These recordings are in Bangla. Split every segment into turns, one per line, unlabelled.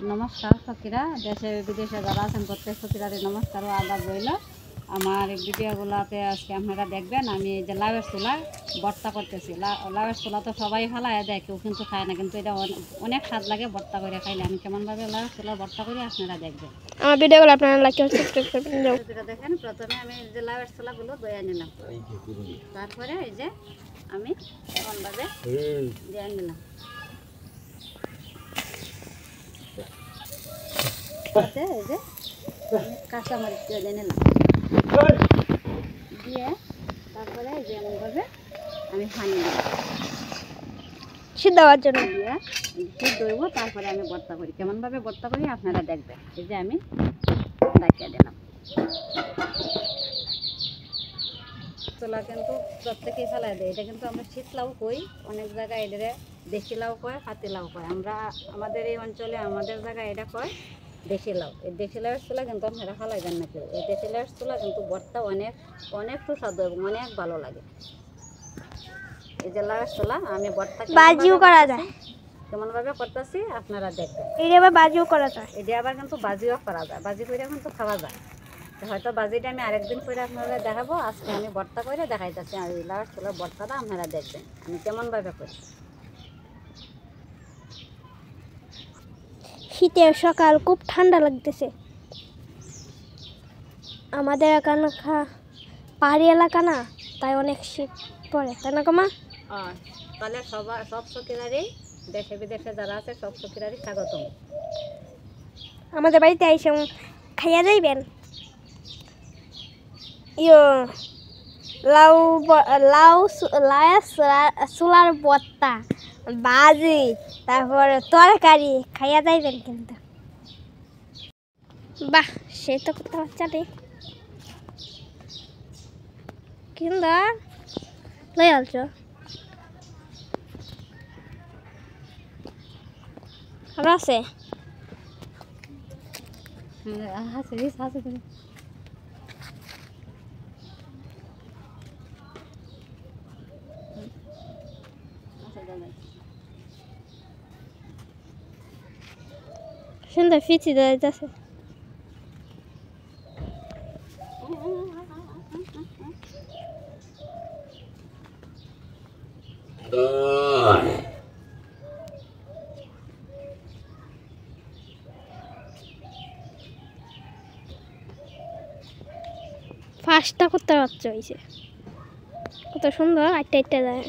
নমস্কার সখীরা, দেশে বিদেশে যারা আছেন প্রত্যেক সখীরারে নমস্কার ও আদাব রইল। আমার এই ভিডিওগুলোতে আজকে আপনারা দেখবেন আমি এই যে লাউয়ের চুলা ভর্তা করতেছি। লাউয়ের চুলা তো সবাই খালায় দেয়, কেউ কিন্তু খায় না, কিন্তু এটা অনেক স্বাদ লাগে ভর্তা করে খাইলে। আমি কেমনভাবে লাউয়ের চুলা ভর্তা করি আপনারা দেখবেন।
আমার ভিডিওগুলো আপনারা লাইক ও সাবস্ক্রাইব করবেন।
দেখেন, প্রথমে আমি এই যে লাউয়ের চুলাগুলো ধুয়ে নিলাম, তারপরে এই যে আমি এমনভাবে দিয়ে নিলাম, এই যে কাঁচামরিচ দিয়ে নিলাম, দিয়ে তারপরে এই যে এমনভাবে আমি পানি দিলাম
সিদ্ধ হওয়ার জন্য,
দিয়ে সিদ্ধ হইব। তারপরে আমি ভর্তা করি, কেমনভাবে ভর্তা করি আপনারা দেখবেন। এই যে আমি ডাকিয়ে দিলাম। চুলা কিন্তু প্রত্যেকেই ফেলাই দেয়, এটা কিন্তু আমরা শীত লাউ কই, অনেক জায়গায় এদের দেশি লাউ কয়, হাতি লাউ কয়। আমরা আমাদের এই অঞ্চলে আমাদের জায়গায় এটা কয় দেশি লাউ। এই দেশি লাউয়ের চুলা কিন্তু আপনারা ফালাইবেন না কেউ। এই দেশি লাউয়ের চুলা কিন্তু ভর্তা অনেক অনেক সুস্বাদু এবং অনেক ভালো লাগে। এই যে লাউয়ের চুলা আমি ভর্তা
বাজিও করা যায়,
কেমনভাবে করতেছি আপনারা দেখবেন।
এটা আবার বাজিও করা যায়,
এটা আবার কিন্তু বাজিও করা যায়, বাজি করে কিন্তু খাওয়া যায়। হয়তো বাজিটা আমি আরেকদিন করে আপনারা দেখাবো, আজকে আমি ভর্তা করে দেখাইতেছি। আর এই লাউয়ের চুলার ভর্তাটা আপনারা দেখবেন আমি কেমনভাবে করি।
শীতের সকাল, খুব ঠান্ডা লাগতেছে। আমাদের এখানে পাহাড়ি এলাকা না, তাই অনেক শীত পড়ে, তাই না কমা?
তাহলে সব সখীরারই, দেশে বিদেশে যারা আছে সব সখীরারই স্বাগতম।
আমাদের বাড়িতে এসে খাইয়া যাইবেন। ইয়ো লাউ লাউ চুলার ভর্তা, বাজি, তারপর তরকারি খাইয়া যাইবেন কিন্তু। বাহ, সে তো করতে পারছে রে, কিন্তু লই আলছ আরো আছে। সুন্দর ফিচি যাইতেছে। ফার্স্টটা করতে পারছে, হয়েছে কত সুন্দর। আটটা আটটা যায়।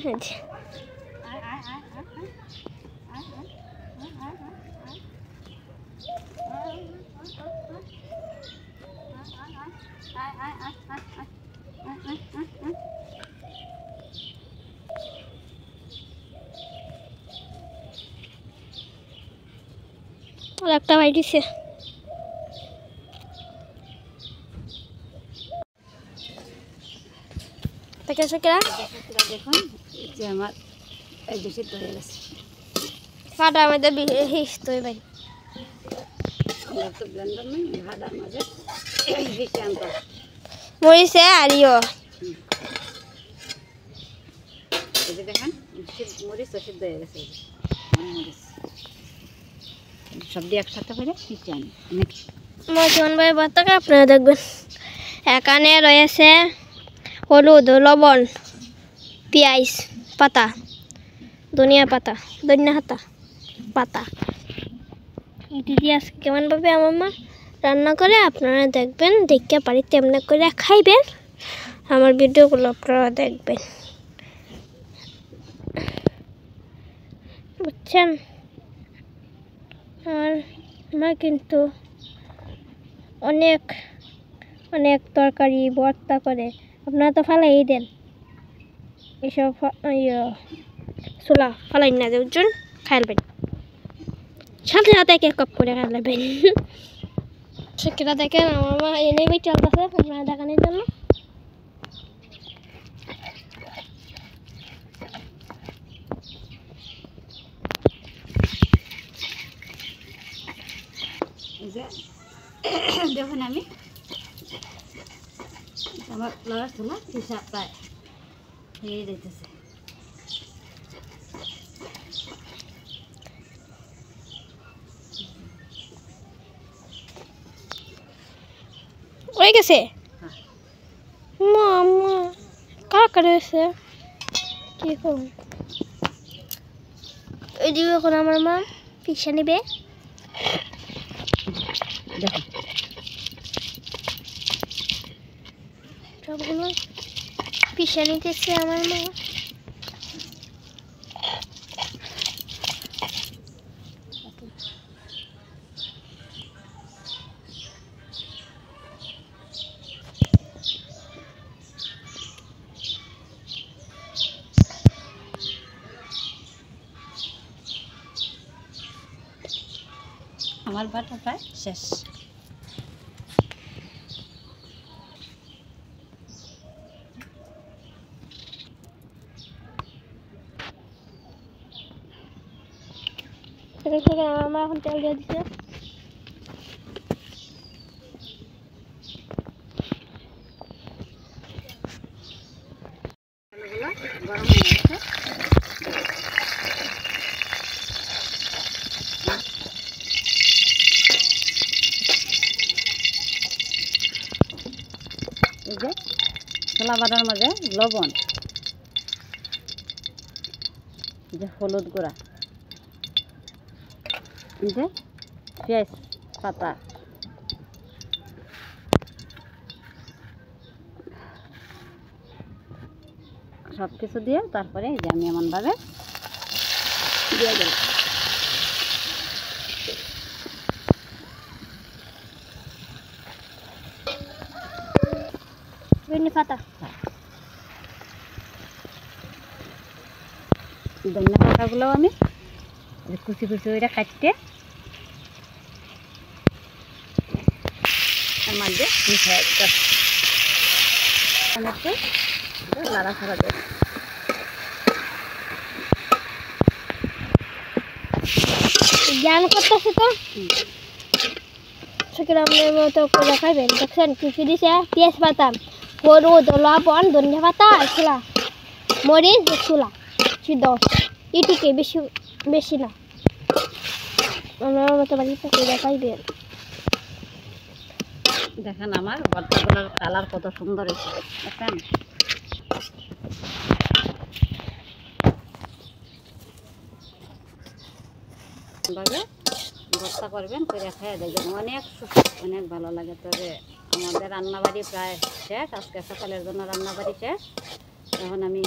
আর একটা বাইটিছে।
দেখুন যে আমার এই যে সিদ্ধ হয়ে গেছে।
ফাটার মধ্যে হিসত ভাই,
তো ব্লেন্ডার নেই, ভাড়ার মাঝে হিসে আনতে
মরিছে আর ইয়ো।
এই যে দেখেন মরিচ তো সিদ্ধ হয়ে গেছে, মরিচ সব দিয়ে একসাথে করে হিসে আনি।
মজুন ভাই ভর্তাটা আপনারা দেখবেন। এখানে রয়েছে হলুদ, লবণ, পেঁয়াজ পাতা, ধনিয়া পাতা, পাতা। এটি দিয়ে আজকে কেমনভাবে আমার মা রান্না করে আপনারা দেখবেন, দেখতে পারি তেমন করে খাইবেন। আমার ভিডিওগুলো আপনারা দেখবেন, বুঝছেন? আর আমার কিন্তু অনেক অনেক তরকারি ভর্তা করে আপনারা তো ফালাই দেন, এসব চুলা ফালাই না যাওয়ার খাইলবেন, সাথে সাথে এক কাপ করে খাইলবেন। সেটা দেখেন আমার মা এনে বই চলতেছে আপনারা দেখানোর জন্য।
দেখুন আমি আমার লাউয়ের চুলা হিসাব প্রায় হয়ে যেতেছে।
হয়ে গেছে
হ্যাঁ।
মামা কারা কারা হয়েছে কি করুন এই দিবে এখন আমার মা পিসা নেবে
দেখো
সবগুলো পিসা নিতেছে আমার মা
আমার বাটা প্রায় শেষ
আমার মা এখন তেল দিয়ে দিচ্ছে
গরম হয়ে গেছে এই যে ছোলা বাটার মাঝে লবণ এই যে হলুদ গুঁড়া এই যে পেঁয়াজ পাতা সব কিছু দিয়ে তারপরে এই যে আমি এমনভাবে দিয়ে দিলাম
ধনে পাতা
ধনিয়া পাতাগুলো আমি কুচি কুচি ওইটা কাটতে আর মাঝে মিশিয়ে দিতে লাড়া ছাড়া দেয়
জ্ঞান করতেছে তো সেখানে মতো করে খাইবেন দেখছেন কিছু দিছে পেঁয়াজ পাতা হলুদ লবণ ধনিয়া পাতা আর ছোলা মরিচ ছোলা সিদ্ধ এটুকে বেশি বেশি না আমার মতো বাড়িতে করে খাইবেন
দেখেন আমার ভর্তাগুলোর কালার কত সুন্দর এসেছে দেখেন ভাবে ভর্তা করবেন করে খেয়ে দেখবেন অনেক অনেক ভালো লাগে তবে আমাদের রান্নাবাড়ি প্রায় শেষ আজকে সকালের জন্য রান্নাবাড়ি শেষ এখন আমি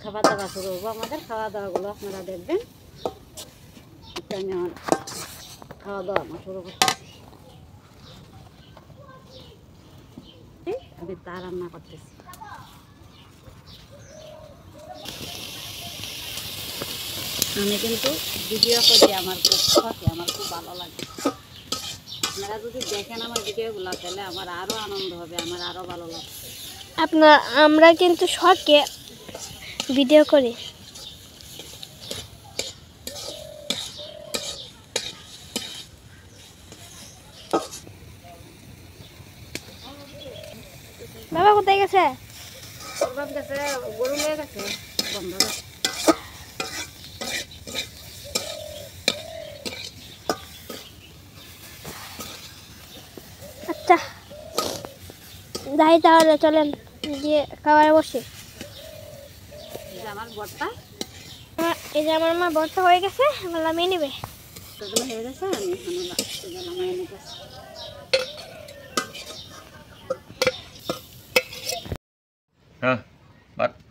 খাওয়া দাওয়া শুরু করবো আমাদের খাওয়া দাওয়াগুলো আপনারা দেখবেন আমি আমার খাওয়া দাওয়া শুরু করতেছি আমি তা রান্না করতেছি আমি কিন্তু ভিডিও করি আমার খুব শখে আমার খুব ভালো লাগে আপনারা যদি দেখেন আমার ভিডিওগুলো তাহলে আমার আরও আনন্দ হবে আমার আরও ভালো লাগবে
আমরা কিন্তু শখে ভিডিও করি বাবা কোথায় গেছে
গরু হয়ে গেছে বন্ধ গেছে
আচ্ছা যাই তাহলে চলেন গিয়ে খাবার বসে
আমার বরটা
এই যে আমার মা বর্তা হয়ে গেছে এবার নামিয়ে নেবে
এগুলো হয়ে গেছে আমি এখানে নামিয়ে নিতেছি
হ্যাঁ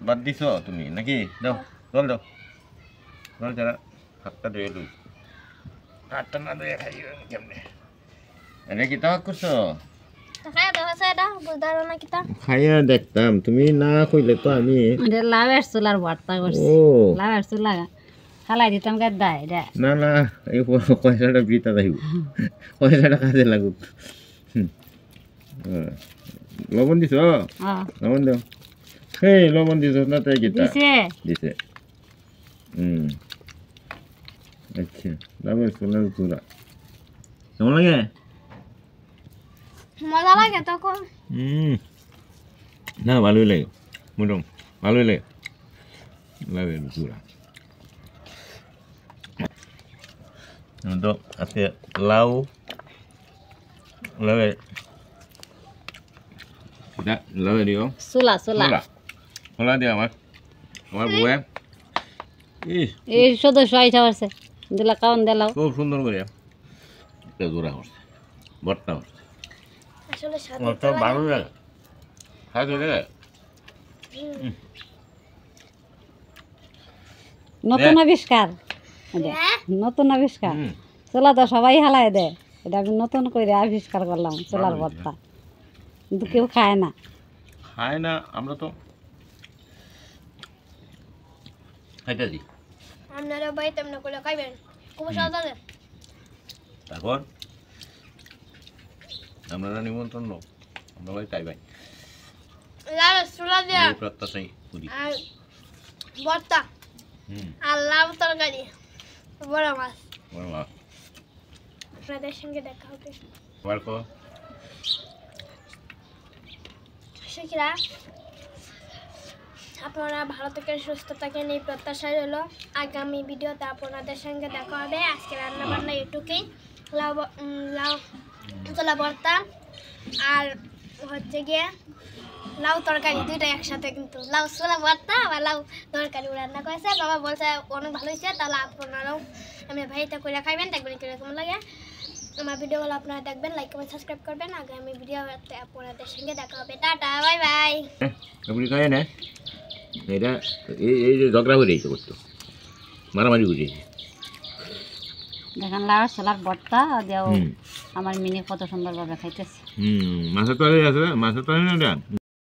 বাদ দিছ তুমি নাকি দাও জল দাও জল যারা হাতটা ধুয়ে লই হাতটা না ধুয়ে খাই কেমনে এনে কি তাক করছো খাইয়া দেখতাম তুমি না কইলে তো আমি
লাভের চুলার ভর্তা করছি লাভের চুলা খালাই দিতাম গাছ দায়
না না এই পয়সাটা বৃথা যাইব পয়সাটা কাজে লাগুক লবণ দিছ লবণ দাও সেই লবণ দিছ না তাই গীতা দিছে আচ্ছা লাভের চুলার চূড়া কেমন লাগে
মজা লাগে তখন
না ভালোই লাগে মোটাম ভালোই লাগে লাভের চূড়া তো আজকে লাউ লাভের এটা লগে দিও
চুলা চুলা
খোলা খোলা দিও আমার বউয়ে
এই সদস্য আইসা পারছে দিলা কাউন দিলাও
খুব সুন্দর করে একটা জোড়া করছে ভর্তা করছে
আসলে সাথে
আমার তো ভালো লাগে খাইতে লাগে
নতুন আবিষ্কার এটা, নতুন আবিষ্কার চুলা তো সবাই হালাই দেয় এটা আমি নতুন করে আবিষ্কার করলাম চুলার
ভালো
ভর্তা কিন্তু কেউ খায় না
খায় না আমরা তো খাইতেছি
আপনারা বাড়িতে এমন করে খাইবেন খুব স্বাদ লাগে
তারপর আমরা নিমন্ত্রণ লোক আমরা ভাই তাই ভাই
লাল চুলা দিয়া
এই প্রত্যাশাই করি
আর ভর্তা
হুম
আর লাউ তরকারি বড় মাছ
বড় মা
আপনাদের সঙ্গে দেখা হবে
আবার কো
শিখিরা আপনারা ভালো থেকে সুস্থ থাকেন এই প্রত্যাশাই হলো আগামী ভিডিওতে আপনাদের সঙ্গে দেখা হবে আজকে রান্না বান্না এটুকুই লাউ তোলা ভর্তা আর হচ্ছে গিয়ে লাউ তরকারি দুইটা একসাথে কিন্তু লাউ ছোলা ভর্তা আর লাউ তরকারি রান্না করেছে বাবা বলছে অনেক ভালো হয়েছে তাহলে আপনারাও আমি ভাইটা করে খাইবেন দেখবেন কীরকম লাগে আমার ভিডিওগুলো আপনারা দেখবেন লাইক কমেন্ট সাবস্ক্রাইব করবেন আগামী ভিডিওতে আপনাদের সঙ্গে দেখা হবে টাটা বাই বাই
আপনি খায় না এটা এই যে ঝগড়া করে দিতে করতো মারামারি করে
দেখেন লাউ ছোলার ভর্তা দেও
হুম
আমার মিনি কত সুন্দরভাবে খাইতেছে
মাছের তরকারি আছে মাছের তরকারি না